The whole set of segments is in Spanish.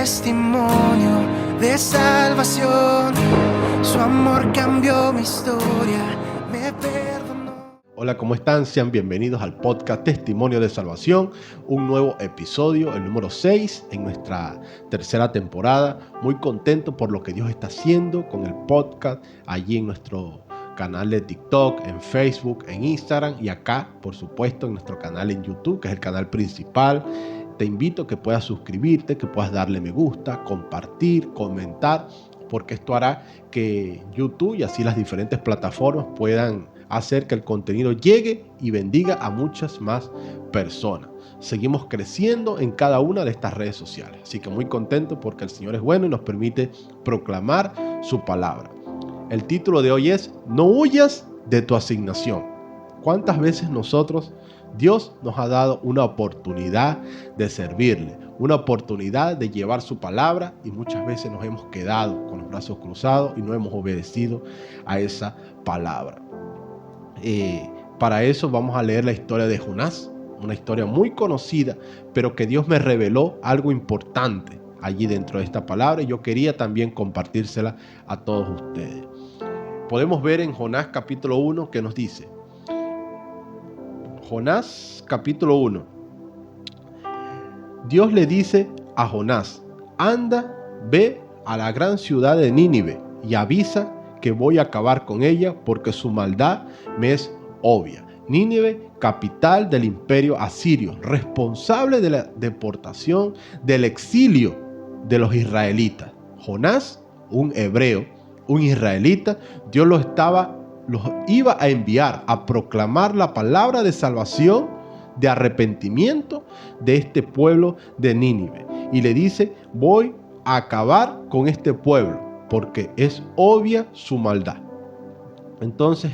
testimonio de salvación. Su amor cambió mi historia, me perdonó. Hola, ¿cómo están? Sean bienvenidos al podcast Testimonio de Salvación, un nuevo episodio, el número 6 en nuestra tercera temporada. Muy contento por lo que Dios está haciendo con el podcast allí en nuestro canal de TikTok, en Facebook, en Instagram y acá, por supuesto, en nuestro canal en YouTube, que es el canal principal. Te invito a que puedas suscribirte, que puedas darle me gusta, compartir, comentar, porque esto hará que YouTube y así las diferentes plataformas puedan hacer que el contenido llegue y bendiga a muchas más personas. Seguimos creciendo en cada una de estas redes sociales, así que muy contento porque el Señor es bueno y nos permite proclamar su palabra. El título de hoy es: no huyas de tu asignación. ¿Cuántas veces Dios nos ha dado una oportunidad de servirle, una oportunidad de llevar su palabra, y muchas veces nos hemos quedado con los brazos cruzados y no hemos obedecido a esa palabra? Para eso vamos a leer la historia de Jonás, una historia muy conocida, pero que Dios me reveló algo importante allí dentro de esta palabra y yo quería también compartírsela a todos ustedes. Podemos ver en Jonás capítulo 1 que nos dice: Jonás capítulo 1. Dios le dice a Jonás: anda, ve a la gran ciudad de Nínive y avisa que voy a acabar con ella porque su maldad me es obvia. Nínive, capital del imperio asirio, responsable de la deportación, del exilio de los israelitas. Jonás, un hebreo, un israelita, Dios los iba a enviar a proclamar la palabra de salvación, de arrepentimiento de este pueblo de Nínive. Y le dice: voy a acabar con este pueblo porque es obvia su maldad. Entonces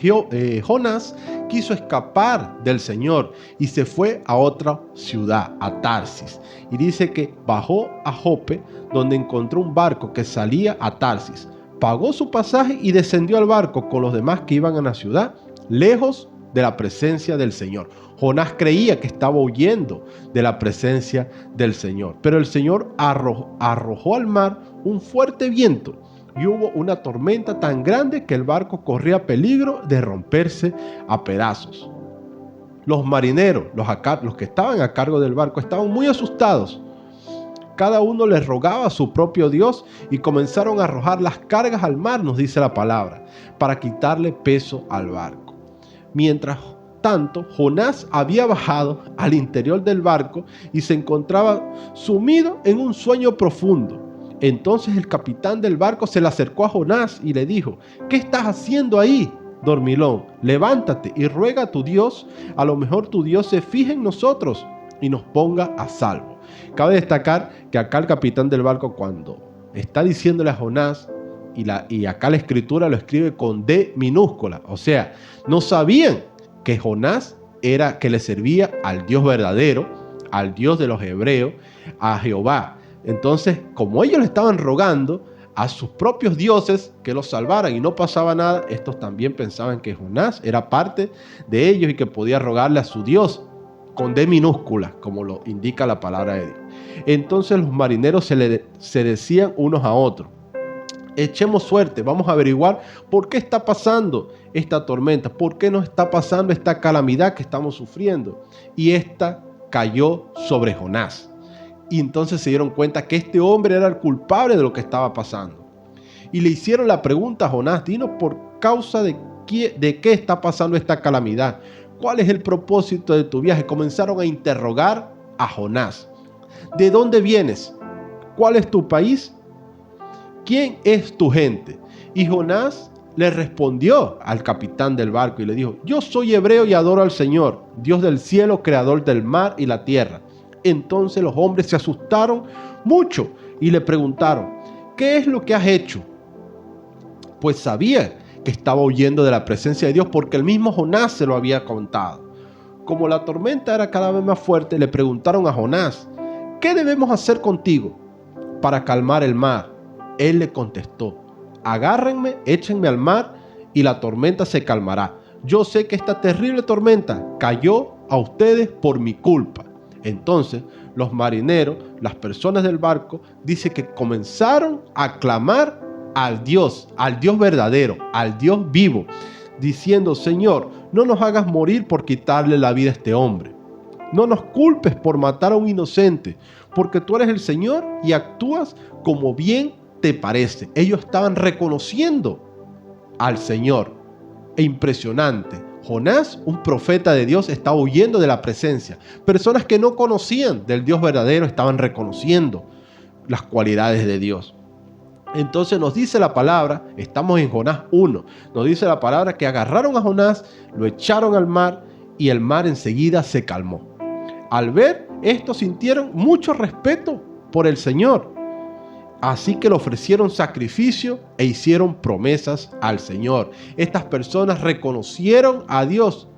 Jonás quiso escapar del Señor y se fue a otra ciudad, a Tarsis. Y dice que bajó a Jope, donde encontró un barco que salía a Tarsis. Pagó su pasaje y descendió al barco con los demás que iban a la ciudad, lejos de la presencia del Señor. Jonás creía que estaba huyendo de la presencia del Señor, pero el Señor arrojó al mar un fuerte viento y hubo una tormenta tan grande que el barco corría peligro de romperse a pedazos. Los marineros, los que estaban a cargo del barco, estaban muy asustados. Cada uno le rogaba a su propio Dios y comenzaron a arrojar las cargas al mar, nos dice la palabra, para quitarle peso al barco. Mientras tanto, Jonás había bajado al interior del barco y se encontraba sumido en un sueño profundo. Entonces el capitán del barco se le acercó a Jonás y le dijo: ¿qué estás haciendo ahí, dormilón? Levántate y ruega a tu Dios, a lo mejor tu Dios se fije en nosotros y nos ponga a salvo. Cabe destacar que acá el capitán del barco, cuando está diciéndole a Jonás, y acá la escritura lo escribe con D minúscula, o sea, no sabían que Jonás que le servía al Dios verdadero, al Dios de los hebreos, a Jehová. Entonces, como ellos le estaban rogando a sus propios dioses que los salvaran y no pasaba nada, estos también pensaban que Jonás era parte de ellos y que podía rogarle a su Dios con D minúscula, como lo indica la palabra de Dios. Entonces los marineros se decían unos a otros: echemos suerte, vamos a averiguar por qué está pasando esta tormenta, por qué nos está pasando esta calamidad que estamos sufriendo. Y esta cayó sobre Jonás. Y entonces se dieron cuenta que este hombre era el culpable de lo que estaba pasando. Y le hicieron la pregunta a Jonás: dinos por causa de qué está pasando esta calamidad. ¿Cuál es el propósito de tu viaje? Comenzaron a interrogar a Jonás. ¿De dónde vienes? ¿Cuál es tu país? ¿Quién es tu gente? Y Jonás le respondió al capitán del barco y le dijo: yo soy hebreo y adoro al Señor, Dios del cielo, creador del mar y la tierra. Entonces los hombres se asustaron mucho y le preguntaron: ¿qué es lo que has hecho? Pues sabía que estaba huyendo de la presencia de Dios porque el mismo Jonás se lo había contado. Como la tormenta era cada vez más fuerte, le preguntaron a Jonás: ¿qué debemos hacer contigo para calmar el mar? Él le contestó: agárrenme, échenme al mar y la tormenta se calmará. Yo sé que esta terrible tormenta cayó a ustedes por mi culpa. Entonces los marineros, las personas del barco, dice que comenzaron a clamar al Dios verdadero, al Dios vivo, diciendo: Señor, no nos hagas morir por quitarle la vida a este hombre. No nos culpes por matar a un inocente, porque tú eres el Señor y actúas como bien te parece. Ellos estaban reconociendo al Señor. E impresionante. Jonás, un profeta de Dios, estaba huyendo de la presencia. Personas que no conocían del Dios verdadero estaban reconociendo las cualidades de Dios. Entonces nos dice la palabra, estamos en Jonás 1, nos dice la palabra que agarraron a Jonás, lo echaron al mar y el mar enseguida se calmó. Al ver esto sintieron mucho respeto por el Señor. Así que le ofrecieron sacrificio e hicieron promesas al Señor. Estas personas reconocieron a Dios.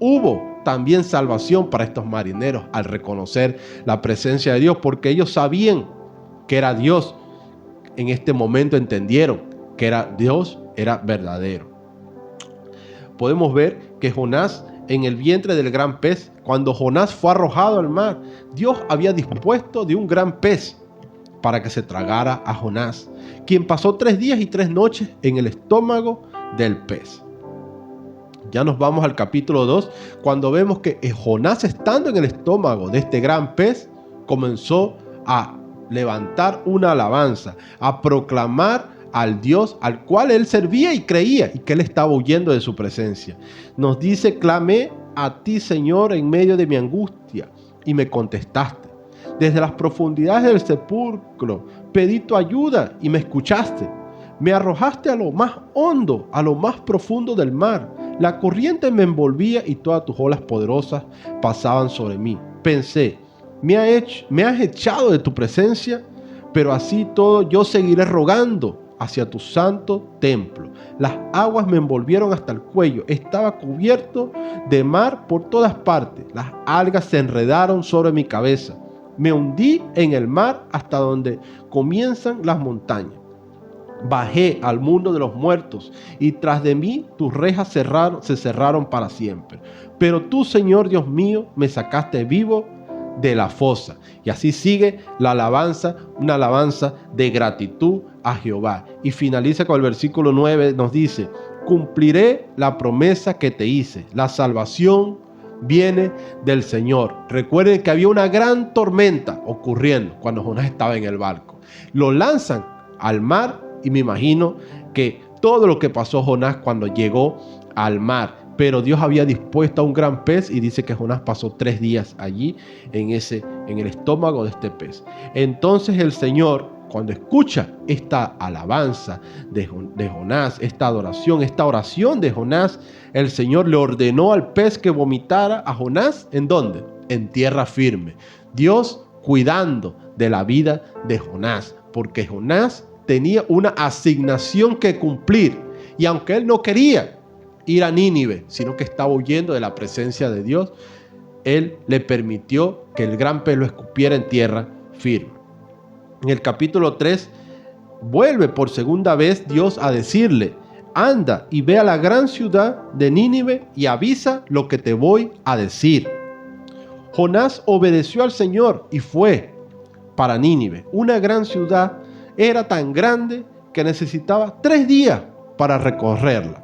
Hubo también salvación para estos marineros al reconocer la presencia de Dios, porque ellos sabían que era Dios. En este momento entendieron que Dios era verdadero. Podemos ver que Jonás, en el vientre del gran pez, cuando Jonás fue arrojado al mar, Dios había dispuesto de un gran pez para que se tragara a Jonás, quien pasó 3 días y 3 noches en el estómago del pez. Ya nos vamos al capítulo 2, cuando vemos que Jonás, estando en el estómago de este gran pez, comenzó a levantar una alabanza, a proclamar al Dios al cual él servía y creía, y que él estaba huyendo de su presencia. Nos dice: clamé a ti, Señor, en medio de mi angustia, y me contestaste. Desde las profundidades del sepulcro pedí tu ayuda y me escuchaste. Me arrojaste a lo más hondo, a lo más profundo del mar. La corriente me envolvía y todas tus olas poderosas pasaban sobre mí. Pensé: me has echado de tu presencia, pero así todo yo seguiré rogando hacia tu santo templo. Las aguas me envolvieron hasta el cuello. Estaba cubierto de mar por todas partes. Las algas se enredaron sobre mi cabeza. Me hundí en el mar hasta donde comienzan las montañas. Bajé al mundo de los muertos y tras de mí tus rejas se cerraron para siempre. Pero tú, Señor Dios mío, me sacaste vivo de la fosa. Y así sigue la alabanza, una alabanza de gratitud a Jehová. Y finaliza con el versículo 9, nos dice: cumpliré la promesa que te hice. La salvación viene del Señor. Recuerden que había una gran tormenta ocurriendo cuando Jonás estaba en el barco. Lo lanzan al mar y me imagino que todo lo que pasó Jonás cuando llegó al mar. Pero Dios había dispuesto a un gran pez y dice que Jonás pasó 3 días allí en el estómago de este pez. Entonces el Señor, cuando escucha esta alabanza de Jonás, esta adoración, esta oración de Jonás, el Señor le ordenó al pez que vomitara a Jonás. ¿En dónde? En tierra firme. Dios cuidando de la vida de Jonás, porque Jonás tenía una asignación que cumplir. Y aunque él no quería ir a Nínive, sino que estaba huyendo de la presencia de Dios, él le permitió que el gran pez lo escupiera en tierra firme. En el capítulo 3 vuelve por segunda vez Dios a decirle: anda y ve a la gran ciudad de Nínive y avisa lo que te voy a decir. Jonás obedeció al Señor y fue para Nínive. Una gran ciudad, era tan grande que necesitaba 3 días para recorrerla.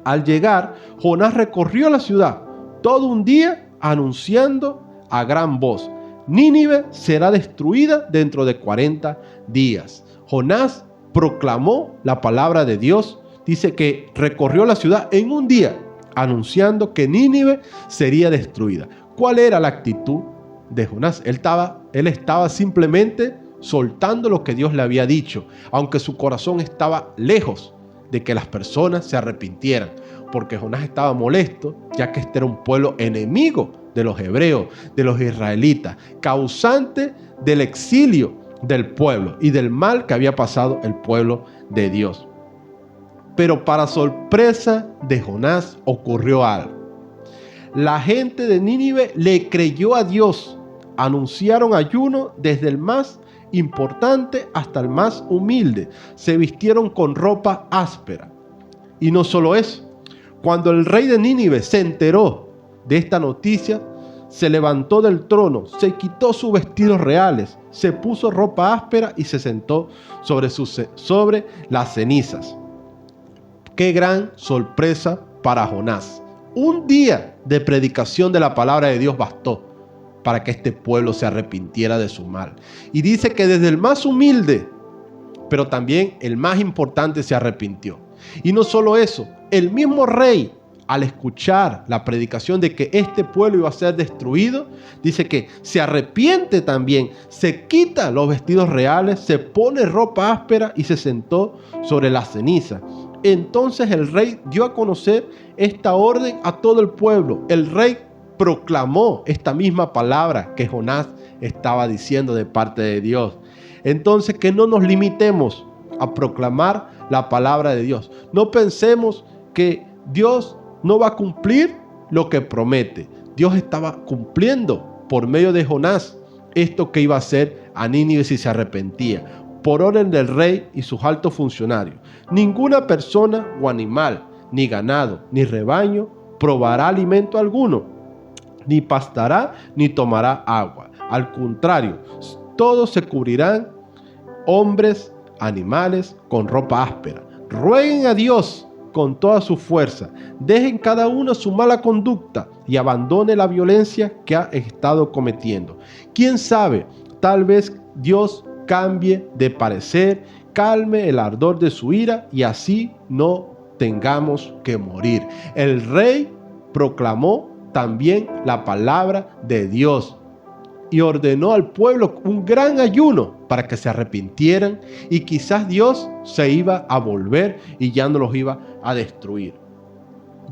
Al llegar, Jonás recorrió la ciudad todo un día anunciando a gran voz: Nínive será destruida dentro de 40 días. Jonás proclamó la palabra de Dios. Dice que recorrió la ciudad en un día anunciando que Nínive sería destruida. ¿Cuál era la actitud de Jonás? Él estaba simplemente soltando lo que Dios le había dicho, aunque su corazón estaba lejos de que las personas se arrepintieran, porque Jonás estaba molesto, ya que este era un pueblo enemigo de los hebreos, de los israelitas, causante del exilio del pueblo y del mal que había pasado el pueblo de Dios. Pero para sorpresa de Jonás ocurrió algo. La gente de Nínive le creyó a Dios. Anunciaron ayuno desde el más importante hasta el más humilde. Se vistieron con ropa áspera. Y no solo eso, cuando el rey de Nínive se enteró de esta noticia, se levantó del trono, se quitó sus vestidos reales, se puso ropa áspera y se sentó sobre las cenizas. Qué gran sorpresa para Jonás. Un día de predicación de la palabra de Dios bastó para que este pueblo se arrepintiera de su mal. Y dice que desde el más humilde, pero también el más importante, se arrepintió. Y no solo eso, el mismo rey, al escuchar la predicación de que este pueblo iba a ser destruido, dice que se arrepiente también, se quita los vestidos reales, se pone ropa áspera y se sentó sobre la ceniza. Entonces el rey dio a conocer esta orden a todo el pueblo. El rey proclamó esta misma palabra que Jonás estaba diciendo de parte de Dios. Entonces, que no nos limitemos a proclamar la palabra de Dios. No pensemos que Dios no va a cumplir lo que promete. Dios estaba cumpliendo por medio de Jonás esto que iba a hacer a Nínive si se arrepentía, por orden del rey y sus altos funcionarios. Ninguna persona o animal, ni ganado, ni rebaño, probará alimento alguno, ni pastará, ni tomará agua. Al contrario, todos se cubrirán, hombres, animales, con ropa áspera. Rueguen a Dios con toda su fuerza. Dejen cada uno su mala conducta y abandone la violencia que ha estado cometiendo. ¿Quién sabe? Tal vez Dios cambie de parecer, calme el ardor de su ira y así no tengamos que morir. El rey proclamó también la palabra de Dios y ordenó al pueblo un gran ayuno para que se arrepintieran, y quizás Dios se iba a volver y ya no los iba a destruir.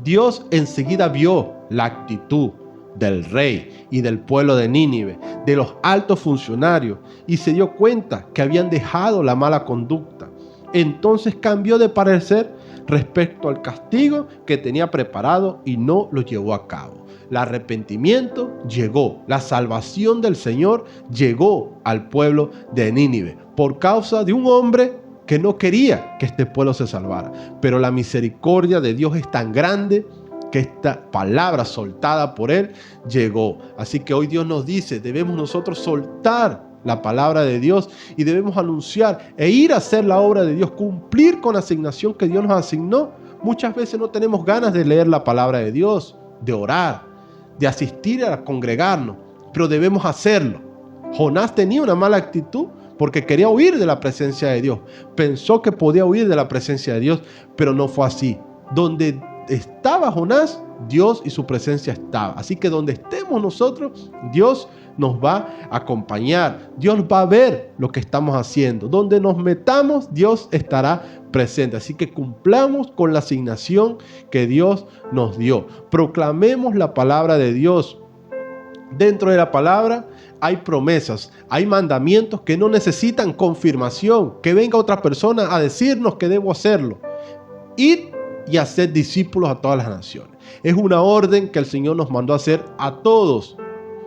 Dios enseguida vio la actitud del rey y del pueblo de Nínive, de los altos funcionarios, y se dio cuenta que habían dejado la mala conducta. Entonces cambió de parecer respecto al castigo que tenía preparado y no lo llevó a cabo. El arrepentimiento llegó, la salvación del Señor llegó al pueblo de Nínive por causa de un hombre que no quería que este pueblo se salvara. Pero la misericordia de Dios es tan grande que esta palabra soltada por Él llegó. Así que hoy Dios nos dice, debemos nosotros soltar la palabra de Dios y debemos anunciar e ir a hacer la obra de Dios, cumplir con la asignación que Dios nos asignó. Muchas veces no tenemos ganas de leer la palabra de Dios, de orar, de asistir a congregarnos, pero debemos hacerlo. Jonás tenía una mala actitud porque quería huir de la presencia de Dios. Pensó que podía huir de la presencia de Dios, pero no fue así. Donde estaba Jonás, Dios y su presencia estaba. Así que donde estemos nosotros, Dios nos va a acompañar. Dios va a ver lo que estamos haciendo. Donde nos metamos, Dios estará presente. Así que cumplamos con la asignación que Dios nos dio. Proclamemos la palabra de Dios. Dentro de la palabra hay promesas, hay mandamientos que no necesitan confirmación, que venga otra persona a decirnos que debo hacerlo. Id y hacer discípulos a todas las naciones. Es una orden que el Señor nos mandó a hacer a todos.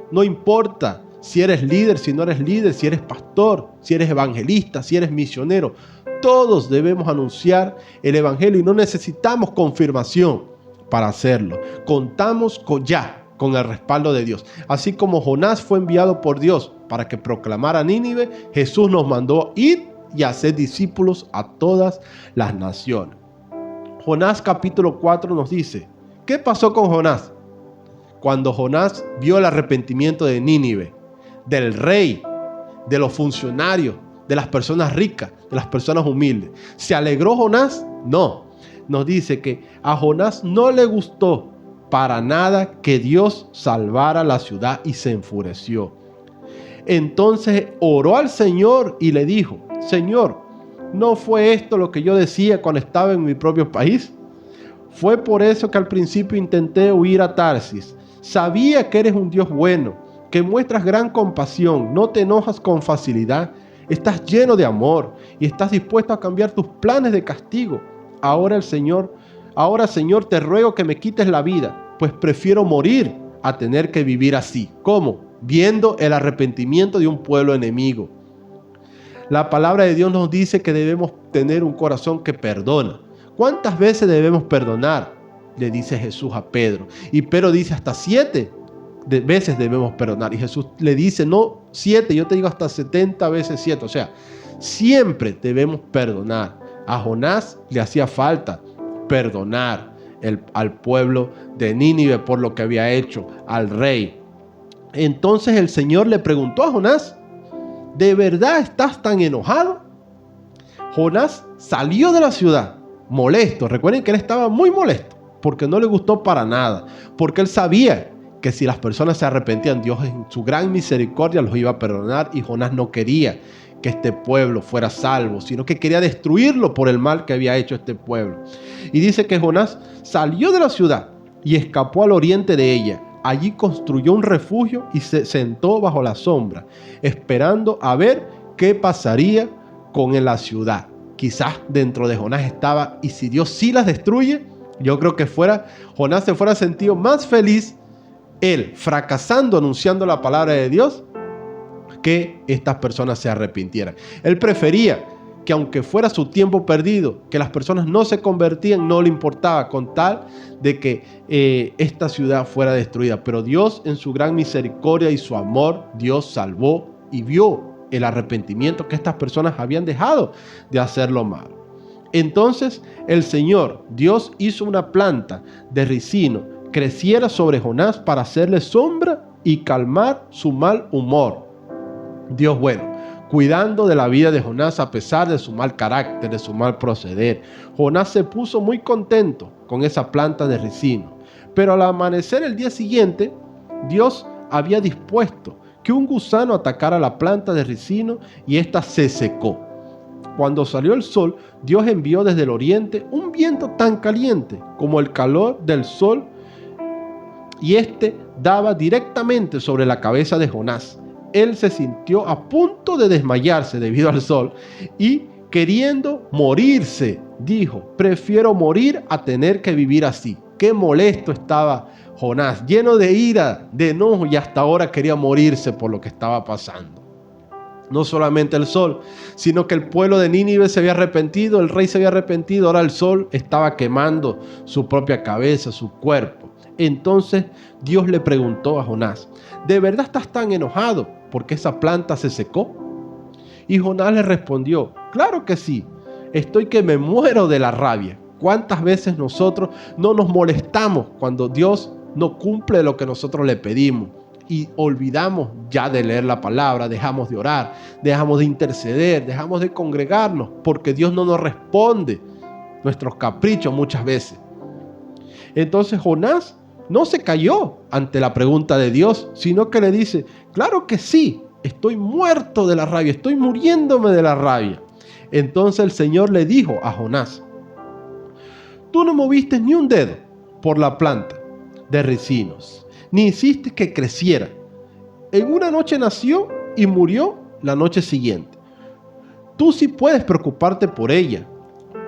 No importa si eres líder, si no eres líder, si eres pastor, si eres evangelista, si eres misionero. Todos debemos anunciar el evangelio y no necesitamos confirmación para hacerlo. Contamos con el respaldo de Dios. Así como Jonás fue enviado por Dios para que proclamara a Nínive, Jesús nos mandó ir y hacer discípulos a todas las naciones. Jonás capítulo 4 nos dice, ¿qué pasó con Jonás? Cuando Jonás vio el arrepentimiento de Nínive, del rey, de los funcionarios, de las personas ricas, de las personas humildes. ¿Se alegró Jonás? No. Nos dice que a Jonás no le gustó para nada que Dios salvara la ciudad y se enfureció. Entonces oró al Señor y le dijo, Señor, ¿no fue esto lo que yo decía cuando estaba en mi propio país? Fue por eso que al principio intenté huir a Tarsis. Sabía que eres un Dios bueno, que muestras gran compasión, no te enojas con facilidad, estás lleno de amor y estás dispuesto a cambiar tus planes de castigo. Ahora, Señor, te ruego que me quites la vida, pues prefiero morir a tener que vivir así. ¿Cómo? Viendo el arrepentimiento de un pueblo enemigo. La palabra de Dios nos dice que debemos tener un corazón que perdona. ¿Cuántas veces debemos perdonar? Le dice Jesús a Pedro. Y Pedro dice hasta 7. veces debemos perdonar. Y Jesús le dice, no 7, yo te digo hasta 70 veces 7. O sea, siempre debemos perdonar. A Jonás le hacía falta perdonar al pueblo de Nínive por lo que había hecho al rey. Entonces el Señor le preguntó a Jonás, ¿de verdad estás tan enojado? Jonás salió de la ciudad molesto. Recuerden que él estaba muy molesto porque no le gustó para nada, porque él sabía que si las personas se arrepentían, Dios en su gran misericordia los iba a perdonar, y Jonás no quería que este pueblo fuera salvo, sino que quería destruirlo por el mal que había hecho este pueblo. Y dice que Jonás salió de la ciudad y escapó al oriente de ella. Allí construyó un refugio y se sentó bajo la sombra, esperando a ver qué pasaría con la ciudad. Quizás dentro de Jonás estaba, y si Dios sí las destruye, yo creo que Jonás se fuera sentido más feliz él fracasando anunciando la palabra de Dios, que estas personas se arrepintieran. Él prefería que, aunque fuera su tiempo perdido, que las personas no se convertían, no le importaba, con tal de que esta ciudad fuera destruida. Pero Dios, en su gran misericordia y su amor, Dios salvó y vio el arrepentimiento que estas personas habían dejado de hacer lo malo. Entonces el Señor, Dios, hizo una planta de ricino creciera sobre Jonás para hacerle sombra y calmar su mal humor. Dios bueno, cuidando de la vida de Jonás a pesar de su mal carácter, de su mal proceder. Jonás se puso muy contento con esa planta de ricino. Pero al amanecer el día siguiente, Dios había dispuesto que un gusano atacara la planta de ricino y ésta se secó. Cuando salió el sol, Dios envió desde el oriente un viento tan caliente como el calor del sol, y este daba directamente sobre la cabeza de Jonás. Él se sintió a punto de desmayarse debido al sol y, queriendo morirse, dijo: prefiero morir a tener que vivir así. Qué molesto estaba Jonás, lleno de ira, de enojo, y hasta ahora quería morirse por lo que estaba pasando. No solamente el sol, sino que el pueblo de Nínive se había arrepentido, el rey se había arrepentido, ahora el sol estaba quemando su propia cabeza, su cuerpo. Entonces Dios le preguntó a Jonás: ¿de verdad estás tan enojado porque esa planta se secó? Y Jonás le respondió: claro que sí, estoy que me muero de la rabia. ¿Cuántas veces nosotros no nos molestamos cuando Dios no cumple lo que nosotros le pedimos? Y olvidamos ya de leer la palabra, dejamos de orar, dejamos de interceder, dejamos de congregarnos, porque Dios no nos responde nuestros caprichos muchas veces. Entonces Jonás no se cayó ante la pregunta de Dios, sino que le dice: claro que sí, estoy muerto de la rabia, estoy muriéndome de la rabia. Entonces el Señor le dijo a Jonás: tú no moviste ni un dedo por la planta de ricinos, ni hiciste que creciera. En una noche nació y murió la noche siguiente. Tú sí puedes preocuparte por ella,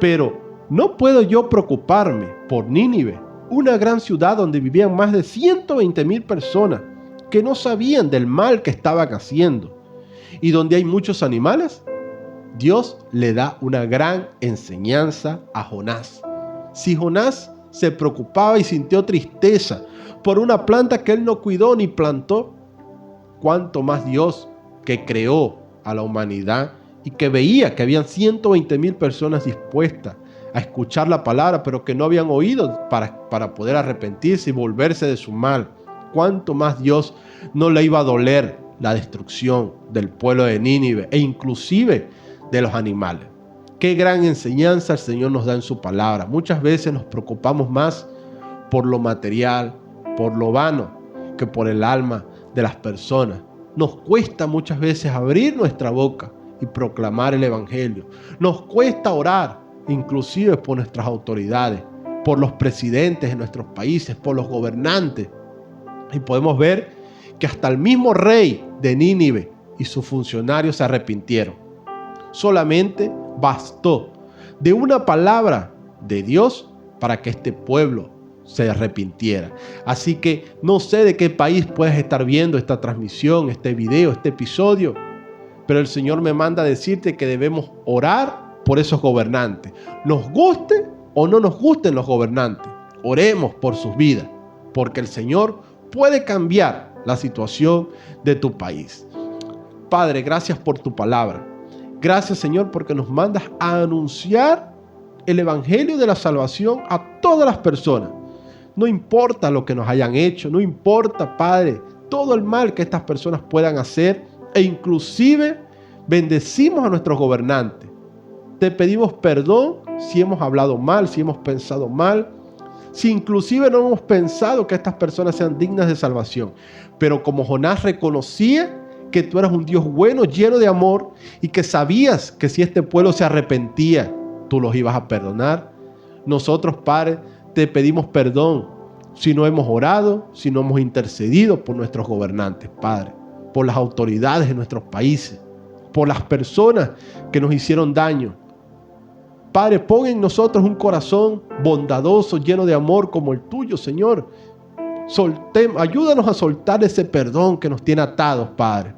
pero ¿no puedo yo preocuparme por Nínive, una gran ciudad donde vivían más de 120,000 personas que no sabían del mal que estaban haciendo, y donde hay muchos animales? Dios le da una gran enseñanza a Jonás. Si Jonás se preocupaba y sintió tristeza por una planta que él no cuidó ni plantó, cuánto más Dios, que creó a la humanidad y que veía que habían 120,000 personas dispuestas a escuchar la palabra, pero que no habían oído para poder arrepentirse y volverse de su mal. Cuánto más Dios no le iba a doler la destrucción del pueblo de Nínive e inclusive de los animales. Qué gran enseñanza el Señor nos da en su palabra. Muchas veces nos preocupamos más por lo material, por lo vano, que por el alma de las personas. Nos cuesta muchas veces abrir nuestra boca y proclamar el evangelio. Nos cuesta orar, inclusive por nuestras autoridades, por los presidentes de nuestros países, por los gobernantes. Y podemos ver que hasta el mismo rey de Nínive y sus funcionarios se arrepintieron. Solamente bastó de una palabra de Dios para que este pueblo se arrepintiera. Así que no sé de qué país puedes estar viendo esta transmisión, este video, este episodio, pero el Señor me manda a decirte que debemos orar por esos gobernantes. Nos guste o no nos gusten los gobernantes, oremos por sus vidas, porque el Señor puede cambiar la situación de tu país. Padre, gracias por tu palabra. Gracias, Señor, porque nos mandas a anunciar el evangelio de la salvación a todas las personas. No importa lo que nos hayan hecho, no importa, Padre, todo el mal que estas personas puedan hacer, e inclusive bendecimos a nuestros gobernantes. Te pedimos perdón si hemos hablado mal, si hemos pensado mal, si inclusive no hemos pensado que estas personas sean dignas de salvación. Pero como Jonás reconocía que tú eras un Dios bueno, lleno de amor, y que sabías que si este pueblo se arrepentía, tú los ibas a perdonar. Nosotros, Padre, te pedimos perdón si no hemos orado, si no hemos intercedido por nuestros gobernantes, Padre, por las autoridades de nuestros países, por las personas que nos hicieron daño. Padre, pon en nosotros un corazón bondadoso, lleno de amor como el tuyo, Señor. Ayúdanos a soltar ese perdón que nos tiene atados, Padre.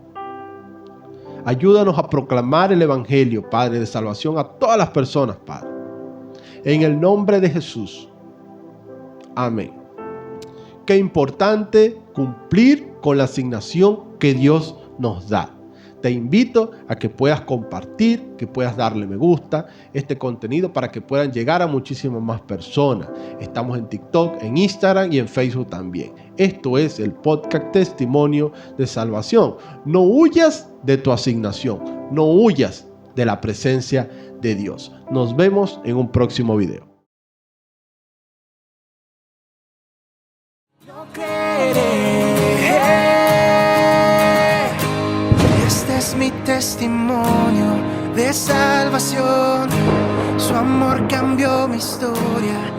Ayúdanos a proclamar el evangelio, Padre, de salvación a todas las personas, Padre. En el nombre de Jesús. Amén. Qué importante cumplir con la asignación que Dios nos da. Te invito a que puedas compartir, que puedas darle me gusta este contenido para que puedan llegar a muchísimas más personas. Estamos en TikTok, en Instagram y en Facebook también. Esto es el podcast Testimonio de Salvación. No huyas de tu asignación, no huyas de la presencia de Dios. Nos vemos en un próximo video. No creeré. Este es mi testimonio de salvación. Su amor cambió mi historia.